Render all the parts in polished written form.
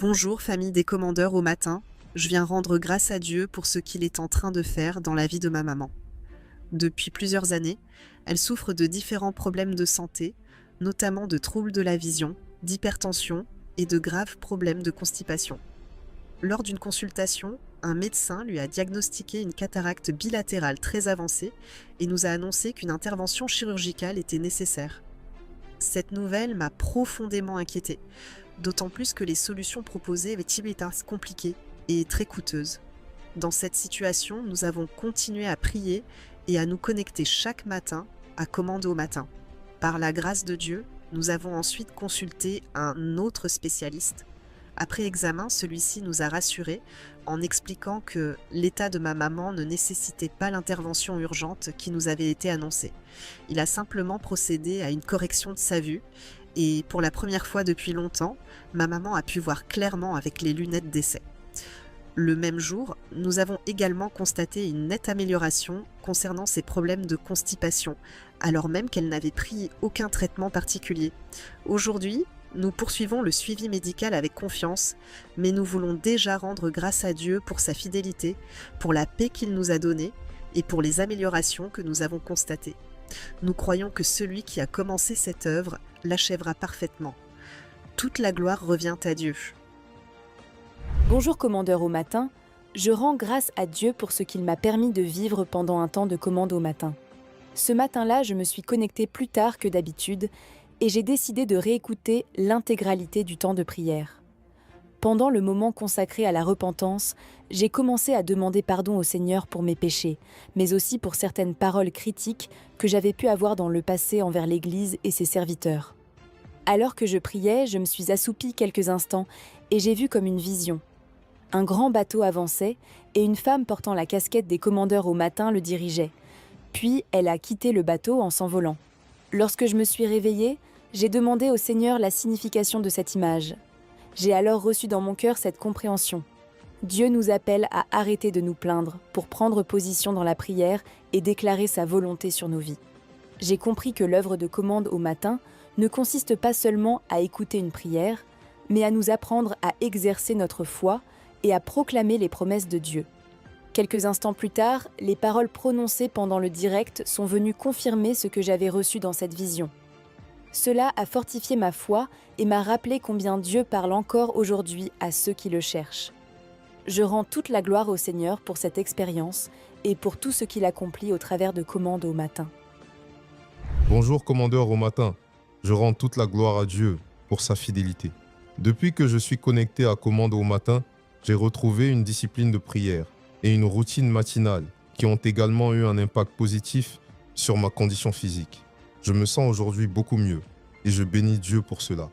Bonjour famille des commandeurs au matin, je viens rendre grâce à Dieu pour ce qu'il est en train de faire dans la vie de ma maman. Depuis plusieurs années, elle souffre de différents problèmes de santé, notamment de troubles de la vision, d'hypertension et de graves problèmes de constipation. Lors d'une consultation, un médecin lui a diagnostiqué une cataracte bilatérale très avancée et nous a annoncé qu'une intervention chirurgicale était nécessaire. Cette nouvelle m'a profondément inquiétée, d'autant plus que les solutions proposées étaient compliquées et très coûteuses. Dans cette situation, nous avons continué à prier et à nous connecter chaque matin à Commande au matin. Par la grâce de Dieu, nous avons ensuite consulté un autre spécialiste. Après examen, celui-ci nous a rassurés en expliquant que l'état de ma maman ne nécessitait pas l'intervention urgente qui nous avait été annoncée. Il a simplement procédé à une correction de sa vue et pour la première fois depuis longtemps, ma maman a pu voir clairement avec les lunettes d'essai. Le même jour, nous avons également constaté une nette amélioration concernant ses problèmes de constipation, alors même qu'elle n'avait pris aucun traitement particulier. Aujourd'hui, nous poursuivons le suivi médical avec confiance, mais nous voulons déjà rendre grâce à Dieu pour sa fidélité, pour la paix qu'il nous a donnée et pour les améliorations que nous avons constatées. Nous croyons que celui qui a commencé cette œuvre l'achèvera parfaitement. Toute la gloire revient à Dieu. Bonjour commandeur au matin, je rends grâce à Dieu pour ce qu'il m'a permis de vivre pendant un temps de commande au matin. Ce matin-là, je me suis connectée plus tard que d'habitude et j'ai décidé de réécouter l'intégralité du temps de prière. Pendant le moment consacré à la repentance, j'ai commencé à demander pardon au Seigneur pour mes péchés, mais aussi pour certaines paroles critiques que j'avais pu avoir dans le passé envers l'Église et ses serviteurs. Alors que je priais, je me suis assoupie quelques instants et j'ai vu comme une vision. Un grand bateau avançait et une femme portant la casquette des commandeurs au matin le dirigeait. Puis elle a quitté le bateau en s'envolant. Lorsque je me suis réveillée, j'ai demandé au Seigneur la signification de cette image. J'ai alors reçu dans mon cœur cette compréhension. Dieu nous appelle à arrêter de nous plaindre pour prendre position dans la prière et déclarer sa volonté sur nos vies. J'ai compris que l'œuvre de commande au matin ne consiste pas seulement à écouter une prière, mais à nous apprendre à exercer notre foi et à proclamer les promesses de Dieu. Quelques instants plus tard, les paroles prononcées pendant le direct sont venues confirmer ce que j'avais reçu dans cette vision. Cela a fortifié ma foi et m'a rappelé combien Dieu parle encore aujourd'hui à ceux qui le cherchent. Je rends toute la gloire au Seigneur pour cette expérience et pour tout ce qu'il accomplit au travers de Commande au matin. Bonjour commandeur au matin, je rends toute la gloire à Dieu pour sa fidélité. Depuis que je suis connecté à Commande au matin, j'ai retrouvé une discipline de prière et une routine matinale qui ont également eu un impact positif sur ma condition physique. Je me sens aujourd'hui beaucoup mieux et je bénis Dieu pour cela.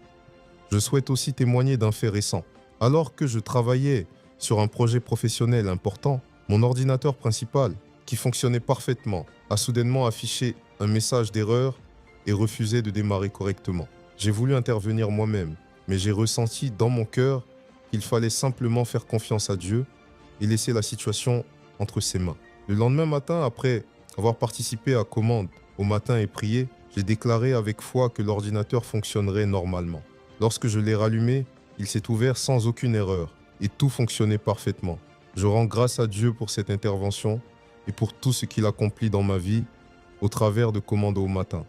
Je souhaite aussi témoigner d'un fait récent. Alors que je travaillais sur un projet professionnel important, mon ordinateur principal, qui fonctionnait parfaitement, a soudainement affiché un message d'erreur et refusé de démarrer correctement. J'ai voulu intervenir moi-même, mais j'ai ressenti dans mon cœur qu'il fallait simplement faire confiance à Dieu et laisser la situation entre ses mains. Le lendemain matin, après avoir participé à Commande au matin et prié, j'ai déclaré avec foi que l'ordinateur fonctionnerait normalement. Lorsque je l'ai rallumé, il s'est ouvert sans aucune erreur et tout fonctionnait parfaitement. Je rends grâce à Dieu pour cette intervention et pour tout ce qu'il accomplit dans ma vie au travers de Commande au matin.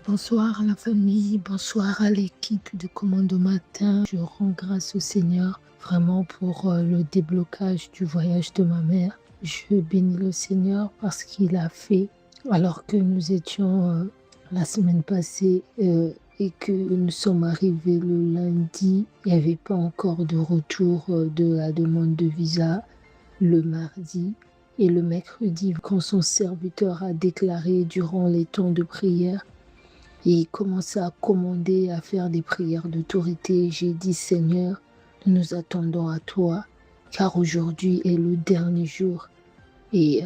Bonsoir à la famille, bonsoir à l'équipe de Commande au matin. Je rends grâce au Seigneur vraiment pour le déblocage du voyage de ma mère. Je bénis le Seigneur parce qu'il a fait alors que nous étions la semaine passée et que nous sommes arrivés le lundi. Il n'y avait pas encore de retour de la demande de visa le mardi. Et le mercredi, quand son serviteur a déclaré durant les temps de prière, et commençait à commander, à faire des prières d'autorité. J'ai dit, Seigneur, nous nous attendons à toi, car aujourd'hui est le dernier jour. Et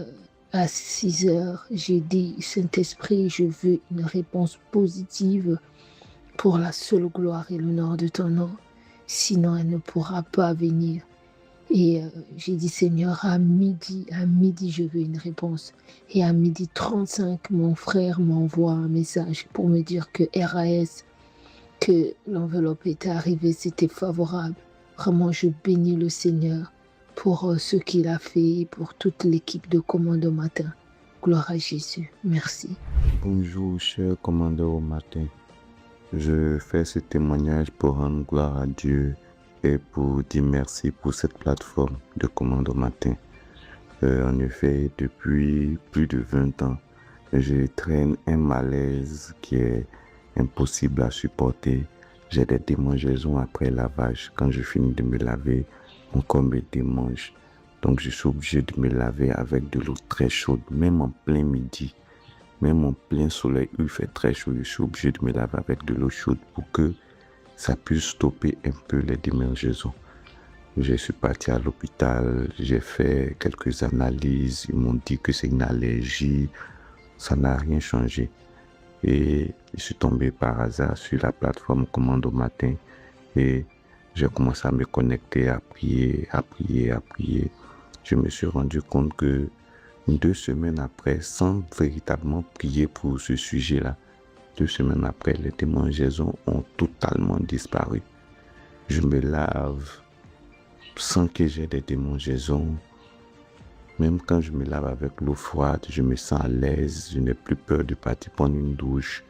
à 6 heures, j'ai dit, Saint-Esprit, je veux une réponse positive pour la seule gloire et l'honneur de ton nom. Sinon, elle ne pourra pas venir. Et j'ai dit, Seigneur, à midi, je veux une réponse. Et à 12h35, mon frère m'envoie un message pour me dire que RAS que l'enveloppe était arrivée, c'était favorable. Vraiment, je bénis le Seigneur pour ce qu'il a fait, pour toute l'équipe de Commande au matin. Gloire à Jésus. Merci. Bonjour, cher commandeur au matin. Je fais ce témoignage pour rendre gloire à Dieu et pour dire merci pour cette plateforme de Commande au matin. En effet, depuis plus de 20 ans, je traîne un malaise qui est impossible à supporter. J'ai des démangeaisons après lavage. Quand je finis de me laver, mon corps me démange. Donc je suis obligé de me laver avec de l'eau très chaude, même en plein midi. Même en plein soleil, où il fait très chaud, je suis obligé de me laver avec de l'eau chaude pour que ça puisse stopper un peu les démangeaisons. Je suis parti à l'hôpital, j'ai fait quelques analyses, ils m'ont dit que c'est une allergie, ça n'a rien changé. Et je suis tombé par hasard sur la plateforme Commande au matin et j'ai commencé à me connecter, à prier. Je me suis rendu compte que 2 semaines après, sans véritablement prier pour ce sujet-là, 2 semaines après, les démangeaisons ont totalement disparu. Je me lave sans que j'ai des démangeaisons. Même quand je me lave avec l'eau froide, je me sens à l'aise, je n'ai plus peur de partir prendre une douche.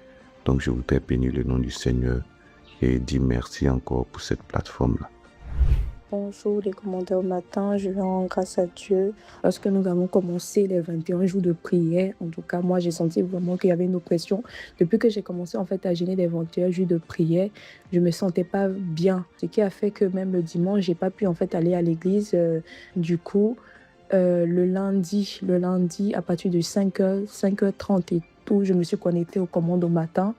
Donc je voudrais bénir le nom du Seigneur et dire merci encore pour cette plateforme-là. Bonjour les commandeurs au matin, je rends grâce à Dieu. Lorsque nous avons commencé les 21 jours de prière, en tout cas moi j'ai senti vraiment qu'il y avait une oppression. Depuis que j'ai commencé en fait à jeûner les 21 jours de prière, je me sentais pas bien. Ce qui a fait que même le dimanche, j'ai pas pu en fait aller à l'église. Du coup, le lundi à partir de 5h, 5h30 et tout, je me suis connectée aux commandes au matin.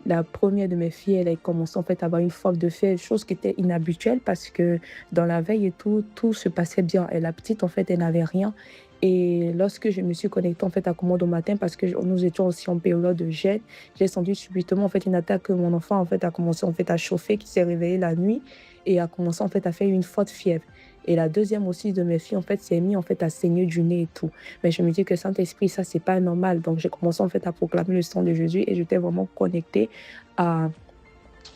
La première de mes filles, elle a commencé en fait à avoir une forme de fièvre, chose qui était inhabituelle parce que dans la veille et tout se passait bien. Et la petite, en fait, elle n'avait rien. Et lorsque je me suis connectée en fait à commande au matin, parce que nous étions aussi en période de jeûne, j'ai senti subitement en fait une attaque que mon enfant en fait a commencé en fait à chauffer, qui s'est réveillé la nuit et a commencé en fait à faire une forte fièvre. Et la deuxième aussi de mes filles en fait s'est mise en fait à saigner du nez et tout. Mais je me dis que Saint-Esprit, ça c'est pas normal. Donc j'ai commencé en fait à proclamer le sang de Jésus et j'étais vraiment connectée à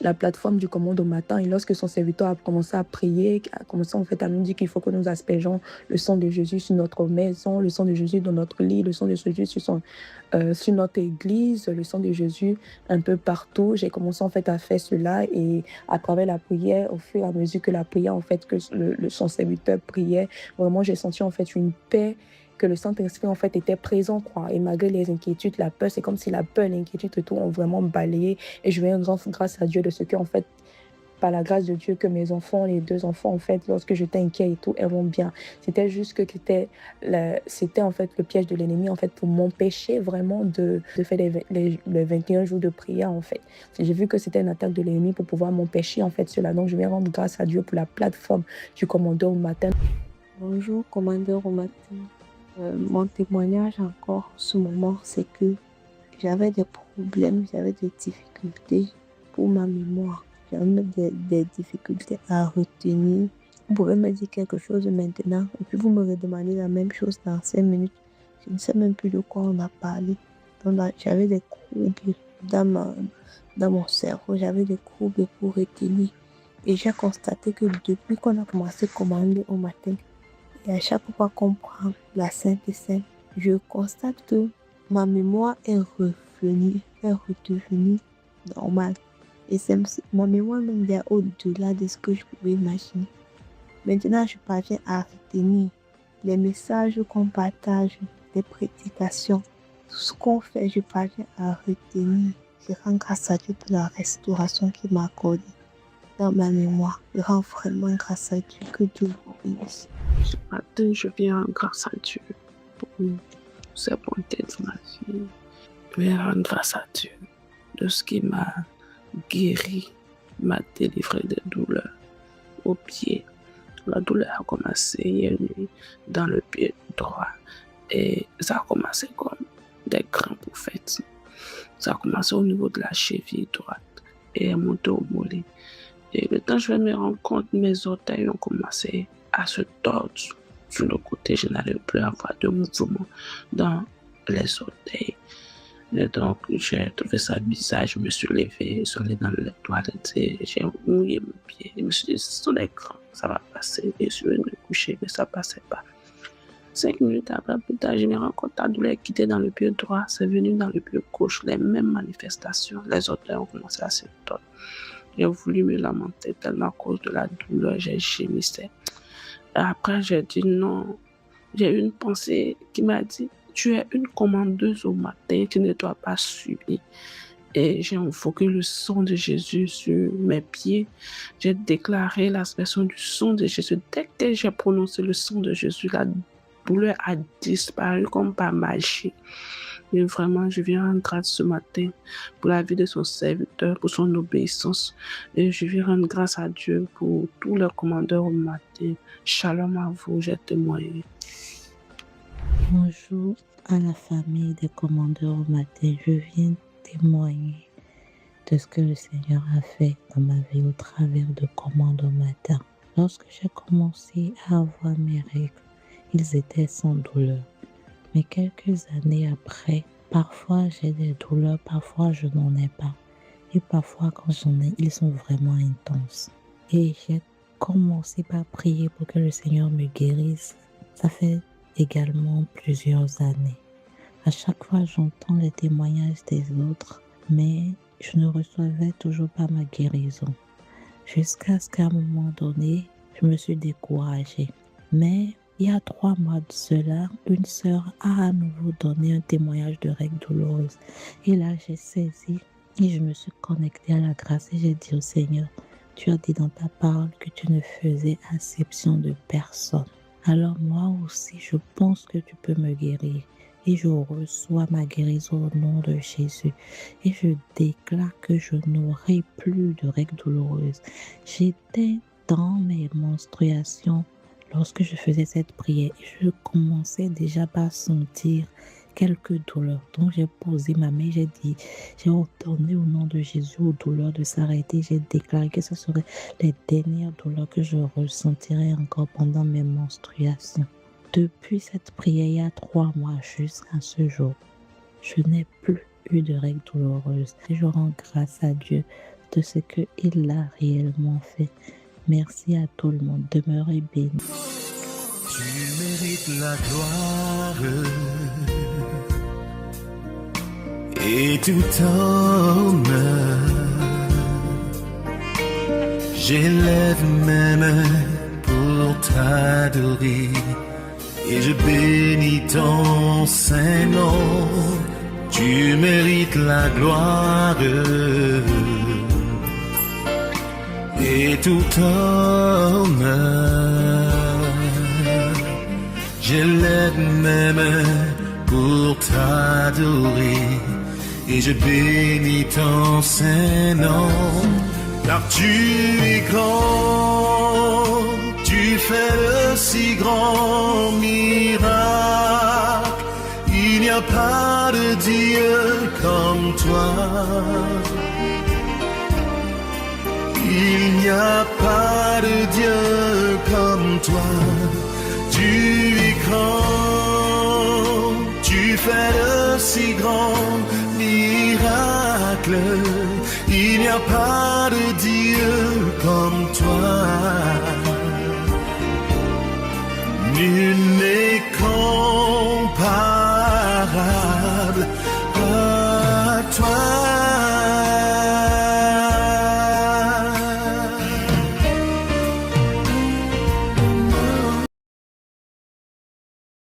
la plateforme du commande au matin. Et lorsque son serviteur a commencé à prier, a commencé en fait à nous dire qu'il faut que nous aspergeons le sang de Jésus sur notre maison, le sang de Jésus dans notre lit, le sang de Jésus sur notre église, le sang de Jésus un peu partout. J'ai commencé en fait à faire cela et à travers la prière, au fur et à mesure que la prière en fait, que son serviteur priait, vraiment j'ai senti en fait une paix, que le Saint-Esprit en fait était présent, quoi. Et malgré les inquiétudes, la peur, c'est comme si la peur, l'inquiétude et tout ont vraiment balayé. Et je vais rendre grâce à Dieu de ce que en fait, par la grâce de Dieu, que mes enfants, les 2 enfants en fait, lorsque j'étais inquiet et tout, elles vont bien. C'était juste que c'était en fait le piège de l'ennemi en fait pour m'empêcher vraiment de faire les 21 jours de prière en fait. J'ai vu que c'était une attaque de l'ennemi pour pouvoir m'empêcher en fait cela. Donc je vais rendre grâce à Dieu pour la plateforme du commandeur au matin. Bonjour commandeur au matin. Mon témoignage encore en ce moment, c'est que j'avais des problèmes, j'avais des difficultés pour ma mémoire. J'avais même des difficultés à retenir. Vous pouvez me dire quelque chose maintenant et puis vous me redemandez la même chose dans 5 minutes. Je ne sais même plus de quoi on a parlé. Donc, j'avais des troubles dans mon cerveau, j'avais des troubles pour retenir. Et j'ai constaté que depuis qu'on a commencé à commander au matin, et à chaque fois qu'on prend la Sainte Seine, je constate que ma mémoire est redevenue normale. Et ma mémoire même est au-delà de ce que je pouvais imaginer. Maintenant, je parviens à retenir les messages qu'on partage, les prédications, tout ce qu'on fait, je parviens à retenir. Je rends grâce à Dieu pour la restauration qu'il m'a accordée dans ma mémoire. Je rends vraiment grâce à Dieu. Que Dieu vous bénisse. Ce matin, je viens grâce à Dieu pour ses bontés de ma vie. Je viens rendre grâce à Dieu de ce qui m'a guéri, m'a délivré des douleurs au pied. La douleur a commencé hier nuit dans le pied droit et ça a commencé comme des grands bouffettes. Ça a commencé au niveau de la cheville droite et est monté au mollet. Et le temps je vais me rendre compte, mes orteils ont commencé à se tordre sur le côté. Je n'allais plus avoir de mouvement dans les orteils. Et donc, j'ai trouvé ça bizarre. Je me suis levé, je suis allé dans les toilettes et j'ai mouillé mes pieds. Je me suis dit, ce sont des grands, ça va passer. Et je suis venu me coucher, mais ça ne passait pas. 5 minutes après, plus tard, je me rends compte que la douleur quittait dans le pied droit, c'est venu dans le pied gauche, les mêmes manifestations. Les odeurs ont commencé à s'étendre. J'ai voulu me lamenter tellement à cause de la douleur, j'ai gémissé. Après, j'ai dit non. J'ai eu une pensée qui m'a dit, tu es une commandeuse au matin, tu ne dois pas subir. Et j'ai invoqué le sang de Jésus sur mes pieds. J'ai déclaré l'aspersion du sang de Jésus. Dès que j'ai prononcé le sang de Jésus, la douleur a disparu comme par magie. Et vraiment, je viens rendre grâce ce matin pour la vie de son serviteur, pour son obéissance. Et je viens rendre grâce à Dieu pour tous les commandeurs au matin. Shalom à vous, j'ai témoigné. Bonjour à la famille des commandeurs au matin. Je viens témoigner de ce que le Seigneur a fait dans ma vie au travers de Commande au matin. Lorsque j'ai commencé à avoir mes règles, ils étaient sans douleur. Mais quelques années après, parfois j'ai des douleurs, parfois je n'en ai pas. Et parfois quand j'en ai, ils sont vraiment intenses. Et j'ai commencé par prier pour que le Seigneur me guérisse. Ça fait également plusieurs années. À chaque fois, j'entends les témoignages des autres, mais je ne recevais toujours pas ma guérison. Jusqu'à ce qu'à un moment donné, je me suis découragée. Mais il y a 3 mois de cela, une sœur a à nouveau donné un témoignage de règles douloureuses. Et là, j'ai saisi et je me suis connectée à la grâce et j'ai dit au Seigneur, tu as dit dans ta parole que tu ne faisais exception de personne. Alors moi aussi, je pense que tu peux me guérir. Et je reçois ma guérison au nom de Jésus. Et je déclare que je n'aurai plus de règles douloureuses. J'étais dans mes menstruations lorsque je faisais cette prière. Je commençais déjà par sentir quelques douleurs. Donc j'ai posé ma main, j'ai dit, j'ai ordonné au nom de Jésus aux douleurs de s'arrêter. J'ai déclaré que ce seraient les dernières douleurs que je ressentirais encore pendant mes menstruations. Depuis cette prière, il y a 3 mois jusqu'à ce jour, je n'ai plus eu de règles douloureuses. Et je rends grâce à Dieu de ce qu'il a réellement fait. Merci à tout le monde. Demeurez bénis. Tu mérites la gloire et tout honneur. J'élève mes mains pour t'adorer. Et je bénis ton Saint-Nom, tu mérites la gloire et tout honneur. J'élève mes mains pour t'adorer et je bénis ton Saint-Nom, car tu es grand. Tu fais de si grands miracles, il n'y a pas de Dieu comme toi. Il n'y a pas de Dieu comme toi. Tu es grand, tu fais de si grands miracles, il n'y a pas de Dieu comme toi. Nul n'est comparable à toi.